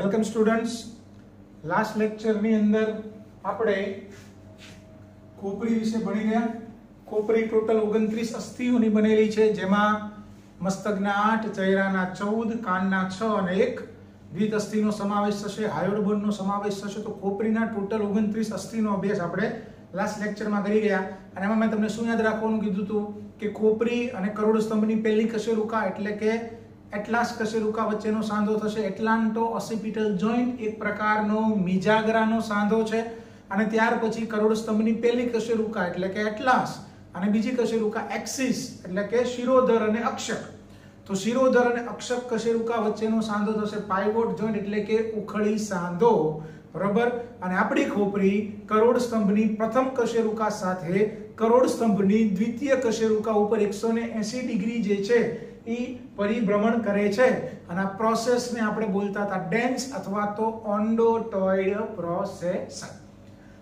Welcome students. Last લેક્ચરની અંદર આપણે ખોપરી વિશે ભણી ગયા. ખોપરી ટોટલ 29 અસ્થિઓની બનેલી છે, જેમાં મસ્તકના 8, ચહેરાના 14, કાનના 6 અને 1 દ્વિત અસ્થિનો સમાવેશ થશે, હાયોઇડ બોનનો સમાવેશ થશે. તો ખોપરીના ટોટલ 29 અસ્થિનો અભ્યાસ આપણે લાસ્ટ લેક્ચરમાં કરી ગયા. અને એમાં મેં તમને શું યાદ રાખવાનું કીધું હતું કે ખોપરી અને કરોડ સ્તંભની પહેલી કશેરુકા એટલે કે એટલાસ કશેરુકા વચ્ચેનો સાંધો થશે એટલાન્ટો ઓસિપિટલ જોઈન્ટ, એક પ્રકારનો મિજાગરાનો સાંધો છે. અને ત્યાર પછી કરોડ સ્તંભની પહેલી કશેરુકા એટલે કે એટલાસ અને બીજી કશેરુકા એક્સિસ એટલે કે શિરોધર અને અક્ષક. તો શિરોધર અને અક્ષક કશેરુકા વચ્ચેનો સાંધો થશે પાઇવોટ જોઈન્ટ એટલે કે ઉખળી સાંધો, બરાબર. અને આપણી ખોપરી કરોડ સ્તંભની પ્રથમ કશેરુકા સાથે કરોડ સ્તંભની દ્વિતીય કશેરુકા ઉપર 180 ડિગ્રી જે છે એ પરિભ્રમણ કરે છે. અને આ પ્રોસેસને આપણે બોલતા હતા ડેન્સ અથવા તો ઓન્ડોટોઇડ પ્રોસેસ.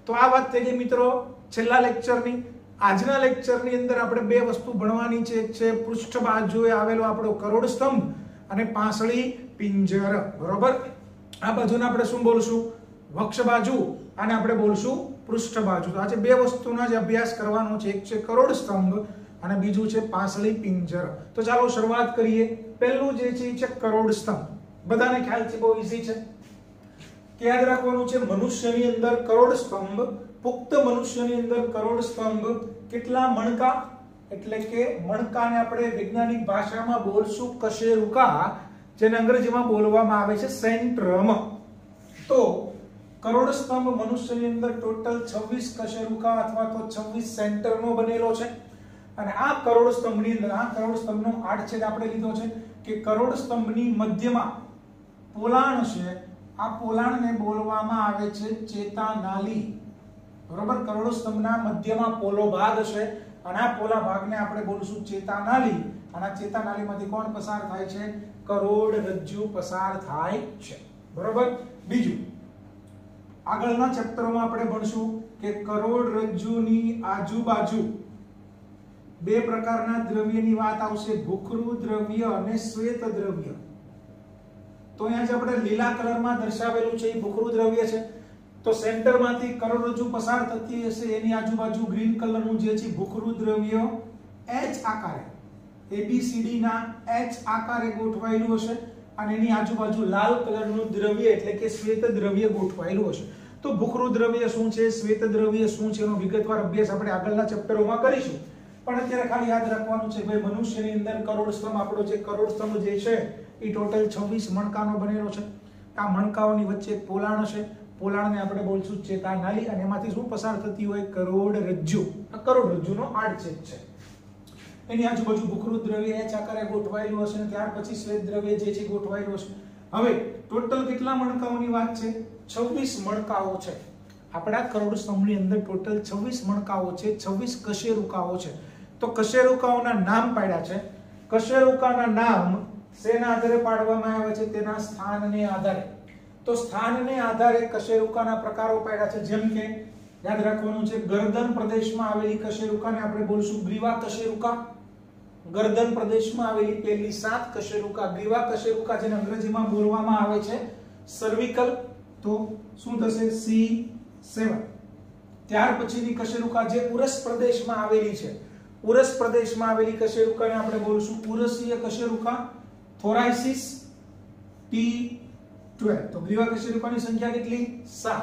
તો આ વાત થઈ ગઈ મિત્રો છેલ્લા લેક્ચરની. આજના લેક્ચરની અંદર આપણે બે વસ્તુ ભણવાની છે. એક છે પૃષ્ઠ બાજુએ આવેલો આપણો કરોડ સ્તંભ અને પાંસળી પિંજર, બરોબર. આ બાજુને આપણે શું બોલશું? વક્ષ બાજુ, અને આપણે બોલશું પૃષ્ઠ બાજુ. તો આજે બે વસ્તુના જ અભ્યાસ કરવાનો છે. એક છે કરોડ સ્તંભ અને બીજું છે પાંસળી પિંજર. તો ચાલો શરૂઆત કરીએ. પહેલું જે છે કરોડ સ્તંભ. બધાને ખ્યાલ છે, બહુ ઈઝી છે. કે યાદ રાખવાનું છે મનુષ્યની અંદર કરોડ સ્તંભ, પુખ્ત મનુષ્યની અંદર કરોડ સ્તંભ કેટલા મણકા, એટલે કે મણકાને આપણે વૈજ્ઞાનિક ભાષામાં બોલશું કશેરુકા, જેને અંગ્રેજીમાં બોલવામાં આવે છે સેન્ટ્રમ. તો કરોડ સ્તંભ મનુષ્યની અંદર ટોટલ 26 કશેરુકા અથવા તો 26 સેન્ટરનો બનેલો છે. અને આ કરોડ સ્તંભની અંદર આ કરોડ સ્તંભનો આડછેદ આપણે લીધો છે કે કરોડ સ્તંભની મધ્યમાં પોલાણ છે. આ પોલાણને બોલવામાં આવે છે ચેતાનાલી, બરોબર. કરોડ સ્તંભના મધ્યમાં પોલો ભાગ છે અને આ પોલા ભાગને આપણે બોલશું ચેતાનાલી. અને આ ચેતાનાલીમાંથી કોણ પસાર થાય છે? કરોડરજ્જુ પસાર થાય છે, બરોબર. બીજું આગળના ચેપ્ટરમાં આપણે ભણશું કે કરોડરજ્જુની આજુબાજુ બે પ્રકારના દ્રવ્યની વાત આવશે, ભૂખરું દ્રવ્ય અને શ્વેત દ્રવ્ય. તો અહીંયા જે આપણે લીલા કલરમાં દર્શાવેલું છે એ ભૂખરું દ્રવ્ય છે. તો સેન્ટરમાંથી કરોડરજ્જુ પસાર થતી હશે એની આજુબાજુ ગ્રીન કલરનું જે છે ભૂખરું દ્રવ્ય H આકારે, ABCD ના H આકારે ગોઠવાયેલું હશે. અને એની આજુબાજુ લાલ કલરનું દ્રવ્ય એટલે કે શ્વેત દ્રવ્ય ગોઠવાયેલું હશે. તો ભૂખરું દ્રવ્ય શું છે, શ્વેત દ્રવ્ય શું છે, એનો વિગતવાર અભ્યાસ આપણે આગળના ચેપ્ટરોમાં કરીશું. પણ અત્યારે ખાલી યાદ રાખવાનું છે ભાઈ મનુષ્યની અંદર કરોડ સ્તંભ, આપણો જે કરોડ સ્તંભ જે છે એ ટોટલ 26 મણકાનો બનેલો છે. આ મણકાઓની વચ્ચે એક પોલાણ છે. પોલાણને આપણે બોલશું ચેતાનાલી. અને એમાંથી શું પસાર થતી હોય? કરોડરજ્જુ. આ કરોડરજ્જુનો આડછેદ છે. એની આજુબાજુ ભૂખરું દ્રવ્ય H આકારે ગોઠવાયેલું હશે અને ત્યાર પછી શ્વેત દ્રવ્ય જે છે ગોઠવાયેલું હશે. હવે ટોટલ કેટલા મણકાઓની વાત છે? 26 મણકાઓ છે. આપણા કરોડ સ્તંભની અંદર ટોટલ 26 મણકાઓ છે, 26 કશેરુકાઓ છે. તો કશેરુકાઓના નામ પાડ્યા છે. કશેરુકાના નામ શેના આધારે પાડવામાં આવ્યા છે? તેના સ્થાનને આધારે. તો સ્થાનને આધારે કશેરુકાના પ્રકારો પાડ્યા છે. જેમ કે યાદ રાખવાનું છે ગરદન પ્રદેશમાં આવેલી કશેરુકાને આપણે બોલશું ગ્રીવા કશેરુકા. ગરદન પ્રદેશમાં આવેલી પહેલી 7 કશેરુકા ગ્રીવા કશેરુકા, જેને અંગ્રેજીમાં બોલવામાં આવે છે સર્વિકલ. તો શું થશે? C7. ત્યાર પછીની કશેરુકા જે ઉરસ પ્રદેશમાં આવેલી છે, ઉરસ પ્રદેશમાં આવેલી કશેરુકાને આપણે બોલશું ઉરસીય કશેરુકા, થોરાઇસિસ T12. તો ગ્રીવા કશેરુકાની સંખ્યા કેટલી? 7.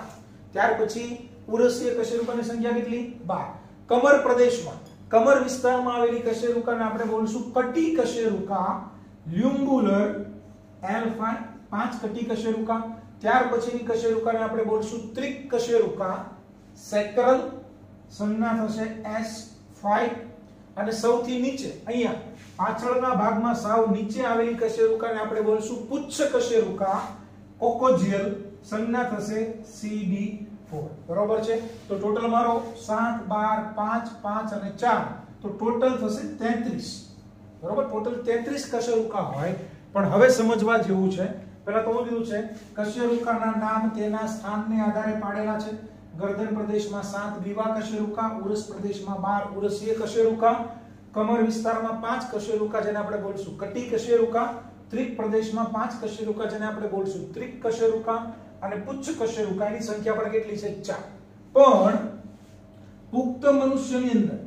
ત્યાર પછી ઉરસીય કશેરુકાની સંખ્યા કેટલી? 12. કમર પ્રદેશમાં, કમર વિસ્તારમાં આવેલી કશેરુકાને આપણે બોલશું કટી કશેરુકા, લ્યુમ્બુલર L5. 5 કટી કશેરુકા. ત્યાર પછીની કશેરુકાને આપણે બોલશું ત્રિક કશેરુકા, સેક્રલ. સંજ્ઞા થશે S5. અને સૌથી નીચે અહીંયા પાછળના ભાગમાં સાવ નીચે આવેલી કશેરુકાને આપણે બોલશું પુચ્છ કશેરુકા, કોકોજિયલ. સંજ્ઞા થશે CD4, બરોબર છે. તો ટોટલ મારો 7, 12, 5, 5 અને 4, તો ટોટલ થશે 33, બરોબર. ટોટલ 33 કશેરુકા હોય. પણ હવે સમજવા જેવું છે. પહેલા તો શું કીધું છે? કશેરુકાના નામ તેના સ્થાનને આધારે પાડેલા છે. ગરદન પ્રદેશમાં 7 ગ્રીવા કશેરુકા, ઉરસ પ્રદેશમાં 12 ઉરસીય કશેરુકા, કમર વિસ્તારમાં 5 કશેરુકા જેને આપણે બોલશું કટી કશેરુકા, ત્રિક પ્રદેશમાં 5 કશેરુકા જેને આપણે બોલશું ત્રિક કશેરુકા અને પુચ્છ કશેરુકા એની સંખ્યા પણ કેટલી છે 4 પણ પુખ્ત મનુષ્યની અંદર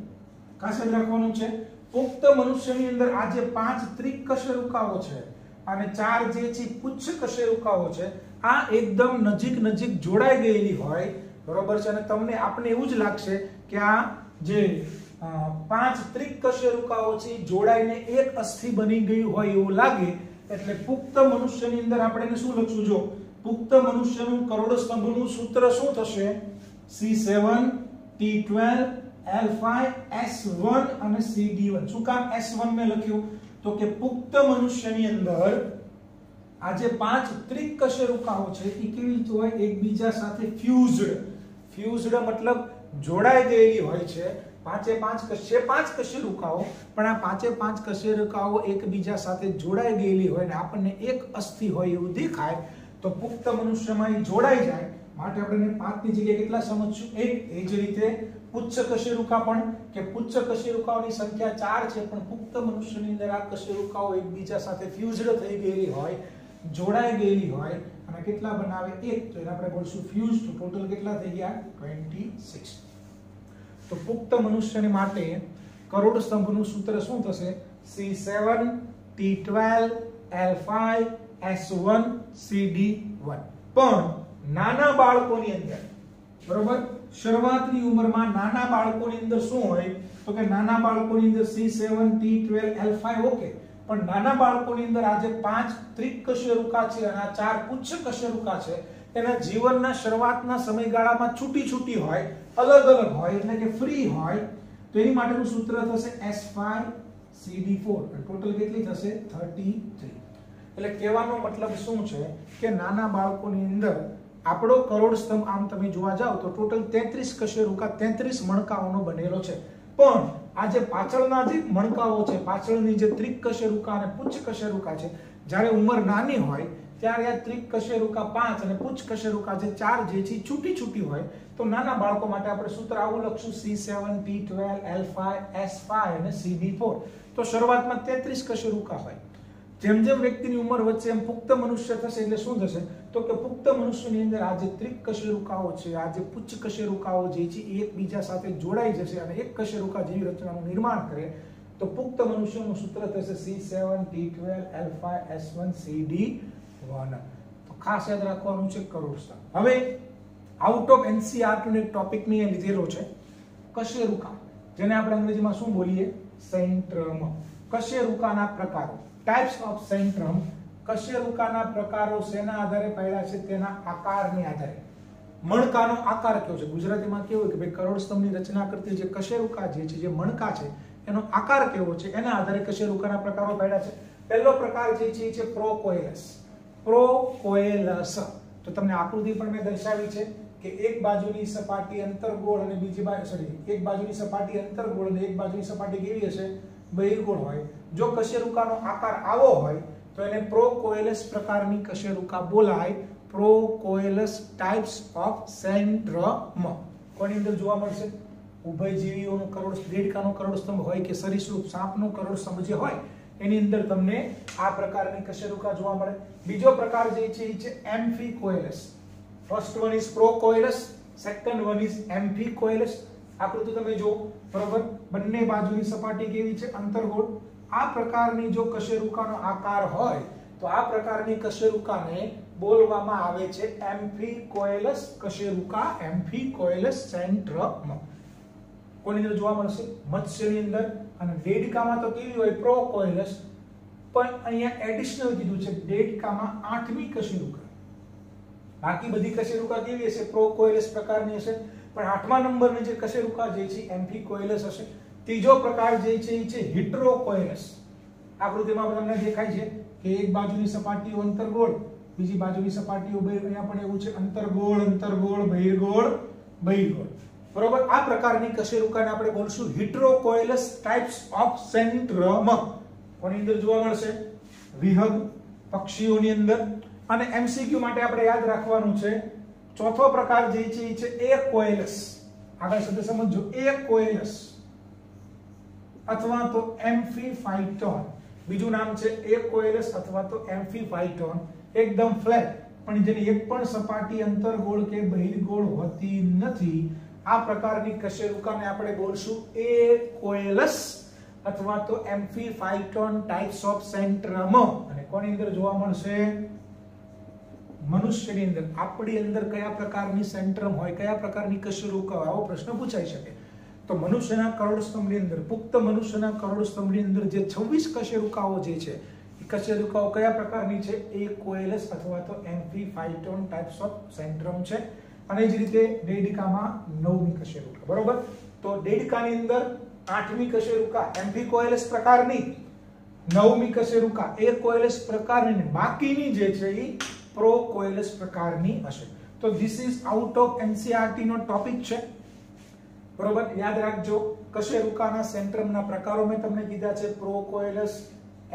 ખાસ યાદ રાખવાનું છે પુખ્ત મનુષ્યની અંદર આ જે 5 ત્રિક કશેરુકાઓ છે અને 4 જે છે પુચ્છ કશેરુકાઓ છે આ એકદમ નજીક જોડાઈ ગયેલી હોય બરોબર છે અને તમને આપને એવું જ લાગશે કે આ જે 5 ત્રિક કશેરુકાઓ છે જોડાઈને એક અસ્થિ બની ગયું હોય એવું લાગે એટલે પુખ્ત મનુષ્યની અંદર આપણે શું લખશું જો પુખ્ત મનુષ્યનું કરોડ સ્તંભનું સૂત્ર શું થશે C7 T12 L5 S1 અને CD1 શું કામ S1 મેં લખ્યું તો કે પુખ્ત મનુષ્યની અંદર આ જે 5 ત્રિક કશેરુકાઓ છે એ કેવી હોય એકબીજા સાથે ફ્યુઝડ મતલબ જોડાઈ ગયેલી હોય છે પાંચે પાંચ કશેરુકાઓ પણ આ પાંચે કશેરુકાઓ એકબીજા સાથે જોડાઈ ગયેલી હોય ને આપણને એક અસ્થિ હોય એવું દેખાય તો પુખ્ત મનુષ્યમાં એ જોડાઈ જાય માટે આપણે 5 ની જગ્યાએ કેટલા સમજશું એક એ જ રીતે પુચ્છ કશેરુકા પણ કે પુચ્છ કશેરુકાઓની સંખ્યા 4 છે પણ પુખ્ત મનુષ્યની અંદર આ કશેરુકાઓ એકબીજા સાથે ફ્યુઝડ થઈ ગયેલી હોય જોડાઈ ગયેલી હોય અને કેટલા બનાવે એક તો એને આપણે બોલશું ફ્યુઝ તો ટોટલ કેટલા થઈ ગયા 26 તો પુખ્ત મનુષ્યની માટે કરોડ સ્તંભનું સૂત્ર શું થશે C7 T12 L5 S1 CD1 પણ નાના બાળકોની અંદર બરોબર શરૂઆતની ઉંમરમાં નાના બાળકોની અંદર શું હોય તો કે નાના બાળકોની અંદર C7 T12 L5 ઓકે પણ નાના બાળકોની અંદર આ જે 5 ત્રિક કશેરુકા છે અને આ 4 પુચ્છ કશેરુકા છે એના જીવનના શરૂઆતના સમયગાળામાં છૂટી હોય અલગ હોય એટલે કે ફ્રી હોય તો એની માટેનું સૂત્ર થશે S5 CD4 ટોટલ કેટલી થશે 33 એટલે કહેવાનો મતલબ શું છે કે નાના બાળકોની અંદર આપણો કરોડ સ્તંભ આમ તમે જોવા જાવ તો ટોટલ 33 કશેરુકા 33 મણકાઓનો બનેલો છે પણ આ જે પાછળના જે મણકાઓ છે પાછળની જે ત્રિક કશેરુકા અને પુચ્છ કશેરુકા છે જ્યારે ઉંમર નાની હોય ત્યારે આ ત્રિક કશેરુકા 5 અને પુચ્છ કશેરુકા જે 4 જે છે છૂટી હોય તો નાના બાળકો માટે આપણે સૂત્ર આવું લખશું C7 T12 L5 S5 અને CD4 તો શરૂઆતમાં 33 કશેરુકા હોય જેમ વ્યક્તિની ઉંમર વચ્ચે એમ પુખ્ત મનુષ્ય થશે એટલે શું થશે તો કે પુખ્ત મનુષ્યની અંદર આ જે ત્રિક કશેરુકાઓ છે આ જે પુચ્છ કશેરુકાઓ જે છે એકબીજા સાથે જોડાઈ જશે અને એક કશેરુકા જેવી રચનાનું નિર્માણ કરે તો પુખ્ત મનુષ્યનું સૂત્ર થશે C7 T12 L5 S1 CD1 તો ખાસ યાદ રાખવાનું છે કરોડ સ્તંભ હવે આઉટ ઓફ NCERT નો એક ટોપિક ની લીધેલો છે કશેરુકા જેને આપણે અંગ્રેજીમાં શું બોલીએ સેન્ટ્રમ કશેરુકાના પ્રકારો ટાઇપ્સ ઓફ સેન્ટ્રમ કશેરુકાના પ્રકારો શેના આધારે પાડ્યા છે તેના આકારને આધારે મણકાનો આકાર કેવો છે ગુજરાતીમાં કેવું કે ભાઈ કરોડ સ્તંભની રચના કરતી જે કશેરુકા જે છે જે મણકા છે એનો આકાર કેવો છે એના આધારે કશેરુકાના પ્રકારો પાડ્યા છે પહેલો પ્રકાર જે છે પ્રોકોએલસ તો તમને આકૃતિ પણ મેં દર્શાવી છે કે એક બાજુની સપાટી અંતર્ગોળ અને બીજી બાજુ એક બાજુની સપાટી અંતર્ગોળ અને એક બાજુની સપાટી કેવી હશે બહિર્ગોળ હોય જો કશેરુકાનો આકાર આવો હોય તો એને પ્રોકોએલસ પ્રકારની કશેરુકા બોલાય પ્રોકોએલસ ટાઇપ્સ ઓફ સેન્ટ્રમ કોની અંદર જોવા મળશે ઉભયજીવીઓનો કરોડ દેડકાનો કરોડ સ્તંભ હોય કે સરીસૃપ સાપનો કરોડ સ્તંભ જે હોય એની અંદર તમને આ પ્રકારની કશેરુકા જોવા મળે બીજો પ્રકાર જે છે amphicoelous first one is procoelous second one is amphicoelous આકૃતિ તમે જો બરોબર બંને બાજુની સપાટી કેવી છે અંતર્ગોળ આ પ્રકારની જો કશેરુકાનો આકાર હોય તો આ પ્રકારની કશેરુકાને બોલવામાં આવે છે એમ્ફિકોએલસ કશેરુકા એમ્ફિકોએલસ સેન્ટ્રમ કોની અંદર જોવા મળશે મત્સ્યની અંદર અને દેડકામાં તો કેવી હોય પ્રોકોએલસ પણ અહીંયા એડિશનલ કીધું છે દેડકામાં 8મી કશેરુકા બાકી બધી કશેરુકા કેવી હશે પ્રોકોએલસ પ્રકારની હશે પણ 8મા નંબરની જે કશેરુકા જે છે એમ્ફિકોએલસ હશે ત્રીજો પ્રકાર જે છે હિટ્રોકોએલસ આકૃતિમાં તમને દેખાય છે કે એક બાજુની સપાટીઓ અંતર્ગોળ બીજી બાજુની સપાટીઓ અહીંયા પણ એવું છે અંતર્ગોળ બહિર્ગોળ બરોબર આ પ્રકારની કશેરુકાને આપણે બોલશું હિટ્રોકોએલસ ટાઇપ્સ ઓફ સેન્ટ્રમ કોની અંદર જોવા મળશે વિહગ પક્ષીઓની અંદર અને એમસીક્યુ માટે આપણે યાદ રાખવાનું છે ચોથો પ્રકાર જે છે એકોએલસ આગળ શબ્દ સમજો એકોએલસ અથવા તો એમ્ફિફાઇટોન બીજું નામ છે એકોએલસ અથવા તો એમ્ફીફાઇટોન, એકદમ ફ્લેટ પણ જેની એક પણ સપાટી અંતર્ગોળ કે બહિર્ગોળ હોતી નથી. આ પ્રકારની કશેરુકાને આપણે બોલશું એકોએલસ અથવા તો એમ્ફીફાઇટોન ટાઇપ્સ ઓફ સેન્ટ્રમ. અને કોની અંદર જોવા મળશે? મનુષ્યની અંદર. આપણી અંદર કયા પ્રકારની સેન્ટ્રમ હોય, કયા પ્રકારની કશેરુકા, આવો પ્રશ્ન પૂછાઈ શકે. તો મનુષ્યના કરોડસ્તંભની અંદર, પુખ્ત મનુષ્યના કરોડસ્તંભની અંદર જે 26 કશેરુકાઓ જે છે એ કશેરુકાઓ કયા પ્રકારની છે? એકોએલસ અથવા તો એમ્ફીફાઇટોન ટાઇપ્સ ઓફ સેન્ટ્રમ છે. અને જ રીતે ડેડિકામાં 9મી કશેરુકા. બરોબર. તો ડેડિકાની અંદર 8મી કશેરુકા એમ્ફીકોએલસ પ્રકારની, 9મી કશેરુકા એકોએલસ પ્રકારની, બાકીની જે છે એ પ્રોકોએલસ પ્રકારની હશે. તો this is out of NCERT નો ટોપિક છે. બરોબર, યાદ રાખજો. કશેરુકાના સેન્ટ્રમના પ્રકારો મેં તમને કીધા છે: પ્રોકોએલસ,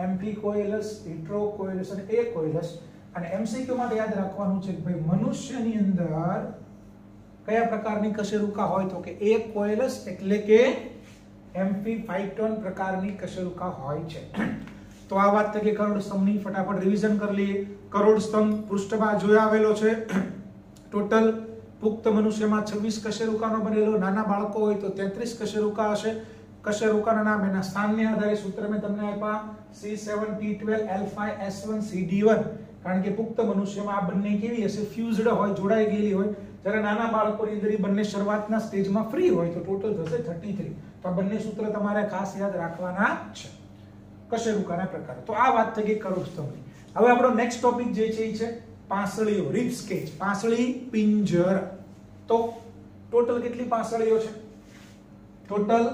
એમ્ફીકોએલસ, હિટ્રોકોએલસ અને એકોએલસ. અને એમસીક્યુ માટે યાદ રાખવાનું છે કે ભાઈ મનુષ્યની અંદર કયા પ્રકારની કશેરુકા હોય? તો કે એકોએલસ એટલે કે એમ્ફીફાઇટોન પ્રકારની કશેરુકા હોય છે. તો આ વાત કે કરોડ સ્તંભની ફટાફટ રિવિઝન કરી લઈએ. કરોડ સ્તંભ પૃષ્ઠ બાજુએ આવેલો છે. ટોટલ પુખ્ત મનુષ્યમાં 26 કશેરુકાનો બનેલો, નાના બાળકો હોય તો 33 કશેરુકા હશે. કશેરુકાના નામ એના સ્થાનને આધારે સૂત્ર મેં તમને આપ્યા: C7T12 L5 S1 CD1. કારણ કે પુખ્ત મનુષ્યમાં આ બંને કેવી હશે? ફ્યુઝડ હોય, જોડાઈ ગયેલી હોય. જ્યારે નાના બાળકોની અંદર બંને શરૂઆતના સ્ટેજમાં ફ્રી હોય તો ટોટલ થશે 33. તો આ બંને સૂત્ર તમારે ખાસ યાદ રાખવાના છે કશેરુકાના પ્રકાર. તો આ વાત થઈ ગઈ કરોડ સ્તંભની. હવે આપણો નેક્સ્ટ ટોપિક જે છે એ છે પાંસળીઓ, રિબ કેજ, પાંસળી પિંજર. તો ટોટલ કેટલી પાંસળીઓ છે? ટોટલ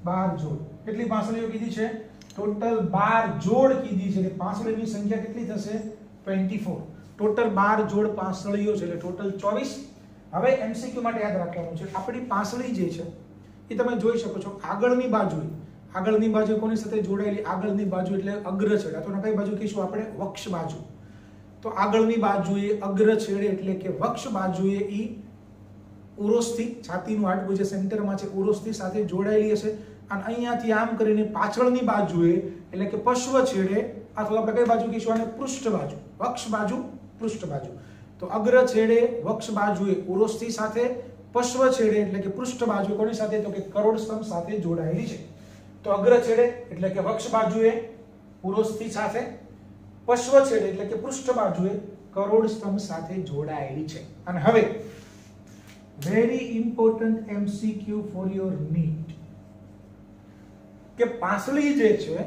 12 જોડ. કેટલી પાંસળીઓ કીધી છે? ટોટલ 12 જોડ કીધી છે. પાંસળીની સંખ્યા કેટલી થશે? 24. ટોટલ 12 જોડ પાંસળીઓ છે એટલે ટોટલ 24. હવે એમસીક્યુ માટે યાદ રાખવાનું છે, આપણી પાંસળી જે છે એ તમે જોઈ શકો છો આગળની બાજુએ, આગળની બાજુ કોની સાથે જોડાયેલી? આગળની બાજુ એટલે અગ્ર છેડે, તો કઈ બાજુ કહીશું આપણે? વક્ષ બાજુ. તો આગળની બાજુએ અગ્ર છેડે એટલે કે વક્ષ બાજુએ ઈ ઉરોસ્થિ, છાતીનું હાડકું જે સેન્ટરમાં છે ઉરોસ્થિ સાથે જોડાયેલી હશે. અને અહીંયાથી આમ કરીને પાછળની બાજુએ એટલે કે પશ્વ છેડે, અથવા આપણે કઈ બાજુ કહીશું આને? પૃષ્ઠ બાજુ. વક્ષ બાજુ, પૃષ્ઠ બાજુ. તો અગ્ર છેડે વક્ષ બાજુએ ઉરોસ્થિ સાથે, પશ્વ છેડે એટલે કે પૃષ્ઠ બાજુ કોની સાથે? તો કે કરોડ સ્તંભ સાથે જોડાયેલી છે. તો અગ્ર છેડે એટલે કે વક્ષ બાજુએ ઉરોસ્થિ સાથે, પશ્વ છેડે એટલે કે પૃષ્ઠ બાજુએ કરોડ સ્તંભ સાથે જોડાયેલી છે. અને હવે very important MCQ for your NEET, કે પાંસળી જે છે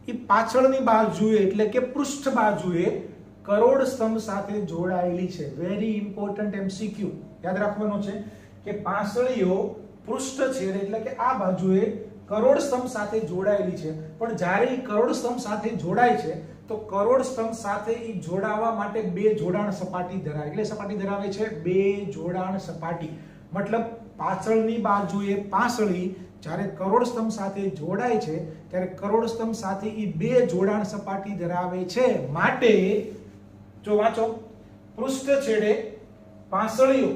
એ પાછળની બાજુએ એટલે કે પૃષ્ઠ બાજુએ કરોડ સ્તંભ સાથે જોડાયેલી છે. વેરી ઇમ્પોર્ટન્ટ એમસીક્યુ યાદ રાખવાનો છે કે પાંસળીઓ પૃષ્ઠ છેડે એટલે કે આ બાજુએ કરોડ સ્તંભ સાથે જોડાયેલી છે. પણ જ્યારે કરોડ સ્તંભ સાથે જોડાય છે તો કરોડ સ્તંભ સાથે ઈ જોડાવા માટે બે જોડાણ સપાટી ધરાવે. એટલે સપાટી ધરાવે છે બે જોડાણ સપાટી. મતલબ પાછળની બાજુએ પાંસળી જ્યારે કરોડ સ્તંભ સાથે જોડાય છે ત્યારે કરોડ સ્તંભ સાથે ઈ બે જોડાણ સપાટી ધરાવે છે. માટે જો વાંચો, પૃષ્ઠ છેડે પાંસળીઓ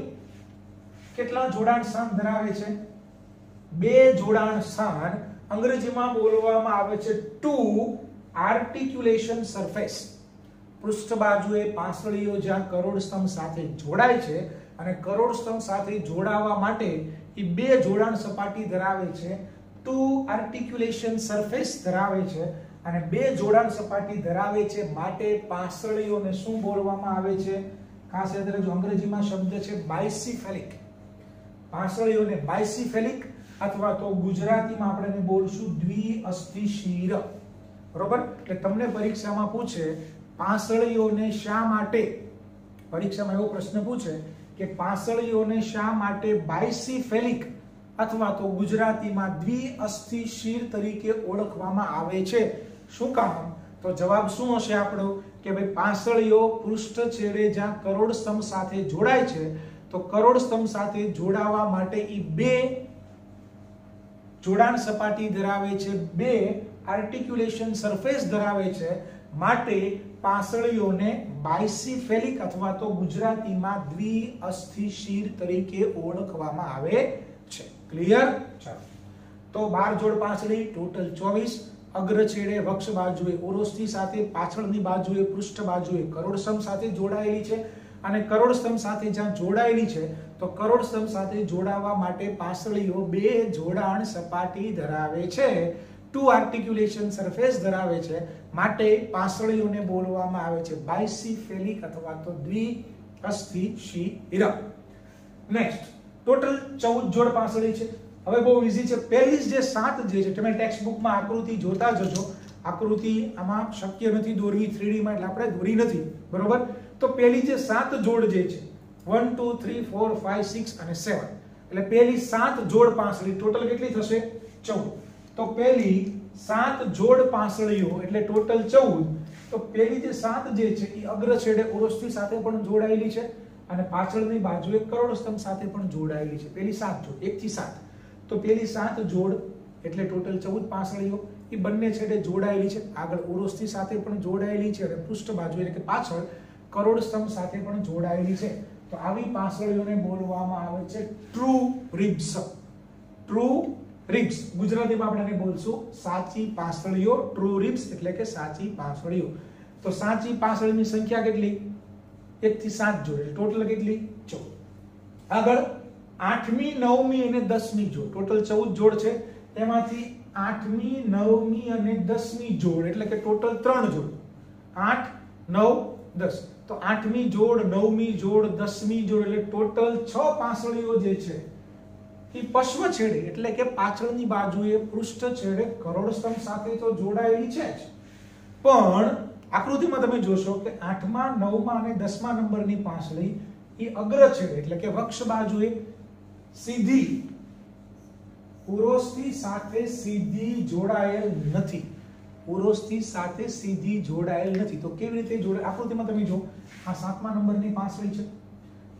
કેટલા જોડાણ સ્થાન ધરાવે છે? બે જોડાણ સ્થાન. અંગ્રેજીમાં બોલવામાં આવે છે ટુ આર્ટિક્યુલેશન સરફેસ. પૃષ્ઠ બાજુએ પાંસળીઓ જ્યાં કરોડ સ્તંભ સાથે જોડાય છે અને કરોડ સ્તંભ સાથે જોડાવા માટે એ બે જોડાણ સપાટી ધરાવે છે, ટુ આર્ટિક્યુલેશન સરફેસ ધરાવે છે. અને બે જોડાણ સપાટી ધરાવે છે માટે પાંસળીઓને શું બોલવામાં આવે છે? ખાસ યાદ રાખજો, અંગ્રેજીમાં શબ્દ છે બાયસિફેલિક. પાંસળીઓને બાયસિફેલિક અથવા તો ગુજરાતીમાં આપણે એને બોલશું દ્વિઅસ્થિશીર. બરોબર? એટલે તમને પરીક્ષામાં પૂછે પાંસળીઓને શા માટે, પરીક્ષામાં એવો પ્રશ્ન પૂછે કે પાંસળીઓને શા માટે બાયસિફેલિક અથવા તો ગુજરાતીમાં દ્વિઅસ્થિશીર તરીકે ઓળખવામાં આવે છે? શું કામ? તો જવાબ શું હશે આપણો? કે ભાઈ પાંસળીઓ પૃષ્ઠ છેડે જ્યાં કરોડ સ્તંભ સાથે જોડાય છે તો કરોડ સ્તંભ સાથે જોડાવા માટે ઈ બે જોડાણ સપાટી ધરાવે છે, બે આર્ટિક્યુલેશન સરફેસ ધરાવે છે. માટે પાંસળીઓને બાયસિફેલિક અથવા તો ગુજરાતીમાં દ્વિઅસ્થિશીર તરીકે ઓળખવામાં આવે છે. ક્લિયર? ચાલો, તો 12 જોડ પાંસળી, ટોટલ 24. અગ્રછેડે વક્ષ બાજુએ ઉરોસ્થિ સાથે પાછળની બાજુએ પૃષ્ઠ બાજુએ કરોડસ્તંભ સાથે જોડાયેલી છે અને કરોડસ્તંભ સાથે જ્યાં જોડાયેલી છે તો કરોડસ્તંભ સાથે જોડાવા માટે પાંસળીઓ બે જોડાણ સપાટી ધરાવે છે, ટુ આર્ટિક્યુલેશન સરફેસ ધરાવે છે, માટે પાંસળીઓને બોલવામાં આવે છે બાયસીફેલિક અથવા તો દ્વિઅસ્થિ શિરા. નેક્સ્ટ ટોટલ 14 જોડ પાંસળી છે. હવે બહુ ઈઝી છે. પહેલી જે 7 જે છે તમે ટેક્સ્ટ બુકમાં આકૃતિ જોતા જજો. આકૃતિ આમાં શક્ય નથી દોરવી 3D માં, એટલે આપણે દોરી નથી, બરોબર. તો પહેલી જે 7 જોડ જે છે 1 2 3 4 5 6 અને 7, એટલે પહેલી 7 જોડ પાંસળી ટોટલ કેટલી થશે? 14. તો પહેલી 7 જોડ પાંસળીઓ એટલે ટોટલ 14. તો પહેલી જે 7 જે છે એ અગ્રછેડે ઉરોસ્થિ સાથે પણ જોડાયેલી છે અને પાછળની બાજુએ કરોડસ્તંભ સાથે પણ જોડાયેલી છે. પહેલી 7 જોડ 1 થી 7. તો પહેલી 7 જોડ એટલે ટોટલ 14 પાંસળીઓ એ બંને છેડે જોડાયેલી છે. આગળ ઉરોસ્થિ સાથે પણ જોડાયેલી છે અને પૃષ્ઠ બાજુ એટલે કે પાછળ કરોડસ્તંભ સાથે પણ જોડાયેલી છે. તો આવી પાંસળીઓને બોલવામાં આવે છે ટ્રુ રિબ્સ. ટ્રુ રિબ્સ ગુજરાતીમાં આપણે એને બોલશું સાચી પાંસળીઓ. ટ્રુ રિબ્સ એટલે કે સાચી પાંસળીઓ. તો સાચી પાંસળીની સંખ્યા કેટલી? 1 થી 7 જોડ એટલે ટોટલ કેટલી? 14. આગળ 8મી 9મી અને 10મી જોડ ટોટલ 14 જોડ છે. તેમાંથી 8મી 9મી અને 10મી જોડ એટલે કે ટોટલ 3 જોડ. 8 9 10. તો 8મી જોડ 9મી જોડ 10મી જોડ એટલે ટોટલ 6 પાંસળીઓ જે છે એ પશ્વ છેડે એટલે કે પાછળની બાજુએ પૃષ્ઠ છેડે કરોડસ્તંભ સાથે તો જોડાયેલી છે જ, પણ આકૃતિમાં તમે જોશો કે 8મા 9મા અને 10મા નંબરની પાંસળી એ અગ્રછેડે એટલે કે વક્ષ બાજુએ સીધી ઉરોસ્થિ સાથે સીધી જોડાયેલ નથી. ઉરોસ્થિ સાથે સીધી જોડાયેલ નથી. તો કેવી રીતે જોડાય? આકૃતિમાં તમે જો આ 7મા નંબરની પાંસળી છે.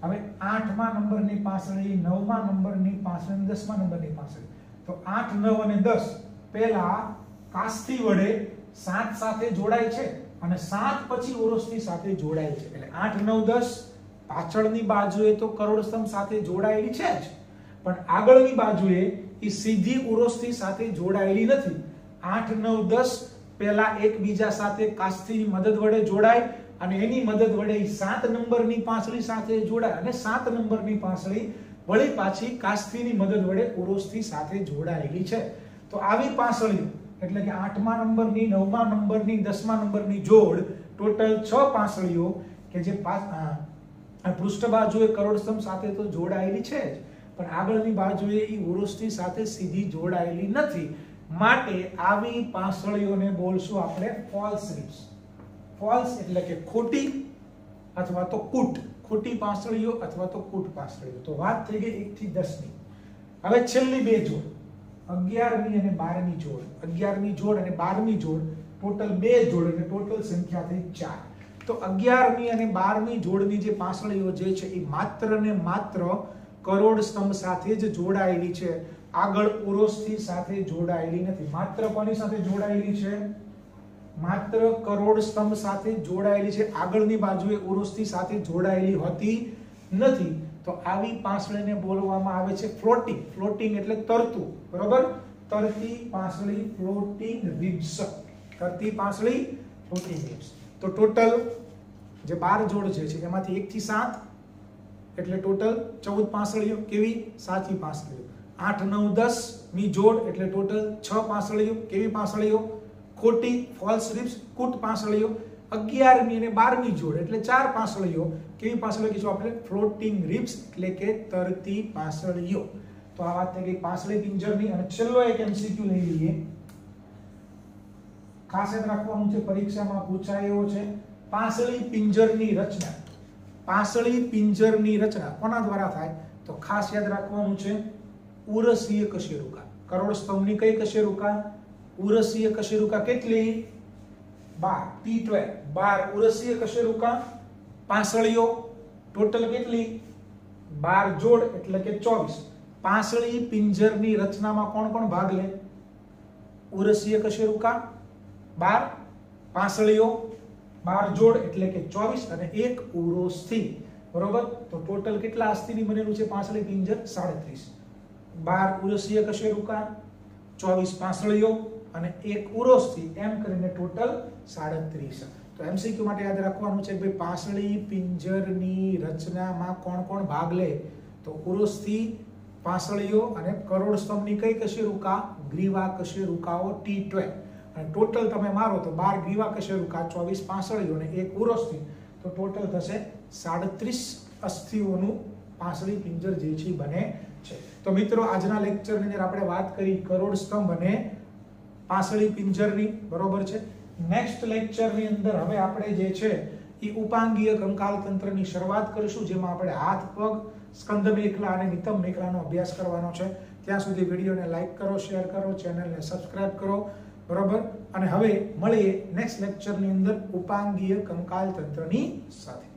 હવે 8મા નંબરની પાંસળી, 9મા નંબરની પાંસળી, 10મા નંબરની પાંસળી. તો 8 9 અને 10 પહેલા કાસ્થી વડે 7 સાથે જોડાય છે અને 7 પછી ઉરોસ્થિ સાથે જોડાય છે. એટલે 8 9 10 પાછળની બાજુએ તો કરોડસ્તંભ સાથે જોડાયેલી છે જ, પણ આગળની બાજુએ એ સીધી ઉરોસ્થિ સાથે જોડાયેલી નથી. 8 9 10 પહેલા એકબીજા સાથે કાસ્થીની મદદ વડે જોડાય અને એની મદદ વડે 7 નંબરની પાંસળી સાથે જોડાય અને 7 નંબરની પાંસળી વળી પાછી કાસ્થીની મદદ વડે ઉરોસ્થિ સાથે જોડાયેલી છે. તો આવી પાંસળી એટલે કે 8મા નંબરની, 9મા નંબરની, 10મા નંબરની જોડ ટોટલ 6 પાંસળીઓ કે જે પૃષ્ઠ બાજુએ કરોડસ્તંભ સાથે તો જોડાયેલી છે જ, પણ આગળની બાજુએ એ ઉરોસ્થિ સાથે સીધી જોડાયેલી નથી. માટે આવી પાંસળીઓને બોલશું આપણે ફોલ્સ રિબ્સ. ફોલ્સ એટલે કે ખોટી અથવા તો કૂટ. ખોટી પાંસળીઓ અથવા તો કૂટ પાંસળીઓ. તો વાત થઈ ગઈ 1 થી 10ની. હવે છેલ્લી બે જોડ 11મી અને 12મી જોડ. 11મી જોડ અને 12મી જોડ ટોટલ 2 જોડ એટલે ટોટલ સંખ્યા થઈ 4. તો 11મી અને 12મી જોડની જે પાંસળીઓ જે છે એ માત્ર ને માત્ર કરોડસ્તંભ સાથે જ જોડાયેલી છે, આગળ ઉરોસ્થિ સાથે જોડાયેલી નથી. માત્ર કોની સાથે જોડાયેલી છે? માત્ર કરોડસ્તંભ સાથે જોડાયેલી છે, આગળની બાજુએ ઉરોસ્થિ સાથે જોડાયેલી હોતી નથી. તો આવી પાંસળીને બોલવામાં આવે છે ફ્લોટિંગ. ફ્લોટિંગ એટલે તરતું, બરોબર. તરતી પાંસળી ફ્લોટિંગ રિબ્સ. તરતી પાંસળી ફ્લોટિંગ રિબ્સ. તો ટોટલ જે 12 જોડ છે એમાંથી 1 થી 7 એટલે ટોટલ 14 પાંસળીઓ. કેવી? સાચી પાંસળીઓ. 8 9 10 ની જોડ એટલે ટોટલ 6 પાંસળીઓ. કેવી પાંસળીઓ? ખોટી ફોલ્સ રિબ્સ, કૂટ પાંસળીઓ. 11મી અને 12મી જોડ એટલે 4 પાંસળીઓ. કેવી પાંસળીઓ કહીશું આપણે? ફ્લોટિંગ રિબ્સ એટલે કે તરતી પાંસળીઓ. તો આ વાત થઈ ગઈ પાંસળી પિંજરની. અને છેલ્લો એક એમસીક્યુ લઈ લઈએ. ખાસ યાદ રાખવાનું છે, પરીક્ષામાં પૂછાય એવો છે. પાંસળી પિંજરની રચના. પાંસળી પિંજરની રચના કોના દ્વારા થાય? તો ખાસ યાદ રાખવાનું છે ઉરસીય કશેરુકા. કરોડસ્તંભની કઈ કશેરુકા? ઉરસીય કશેરુકા. કેટલી? 12. T12 12 ઉરસીય કશેરુકા પાંસળીઓ ટોટલ કેટલી? 12 જોડ એટલે કે 24. પાંસળી પિંજરની રચનામાં કોણ કોણ ભાગ લે? ઉરસીય કશેરુકા 12, પાંસળીઓ 12 જોડ એટલે કે 24 અને એક ઉરોસ્થિ, બરોબર. તો ટોટલ કેટલા અસ્થિની બનેલું છે પાંસળી પિંજર? 37. 12 ઉરસીય કશેરુકા, 24 પાંસળીઓ અને એક ઉરોસ્થિ, એમ કરીને ટોટલ 37. તો એમસીક્યુ માટે યાદ રાખવાનું છે કે ભાઈ પાંસળી પિંજરની રચનામાં કોણ કોણ ભાગ લે? તો ઉરોસ્થિ, પાંસળીઓ અને કરોડ સ્તંભની કઈ કશેરુકા? ગ્રીવા કશેરુકાઓ T12. અને ટોટલ તમે મારો તો 12 ગ્રીવા કશેરુકા, 24 પાંસળીઓ અને એક ઉરોસ્થિ, તો ટોટલ થશે 37 અસ્થિઓનું પાંસળી પિંજર જે છે બને છે. તો મિત્રો આજના લેક્ચરની અંદર આપણે વાત કરી કરોડ સ્તંભ અને પાંસળી પિંજરની, બરોબર છે. નેક્સ્ટ લેક્ચરની અંદર હવે આપણે જે છે એ ઉપાંગીય કંકાલ તંત્રની શરૂઆત કરીશું, જેમાં આપણે હાથ, પગ, સ્કંદ મેખલા અને નિતંબ મેખલાનો અભ્યાસ કરવાનો છે. ત્યાં સુધી વિડીયોને લાઈક કરો, શેર કરો, ચેનલને સબસ્ક્રાઇબ કરો, બરોબર. અને હવે મળીએ નેક્સ્ટ લેક્ચરની અંદર ઉપાંગીય કંકાલ તંત્રની સાથે.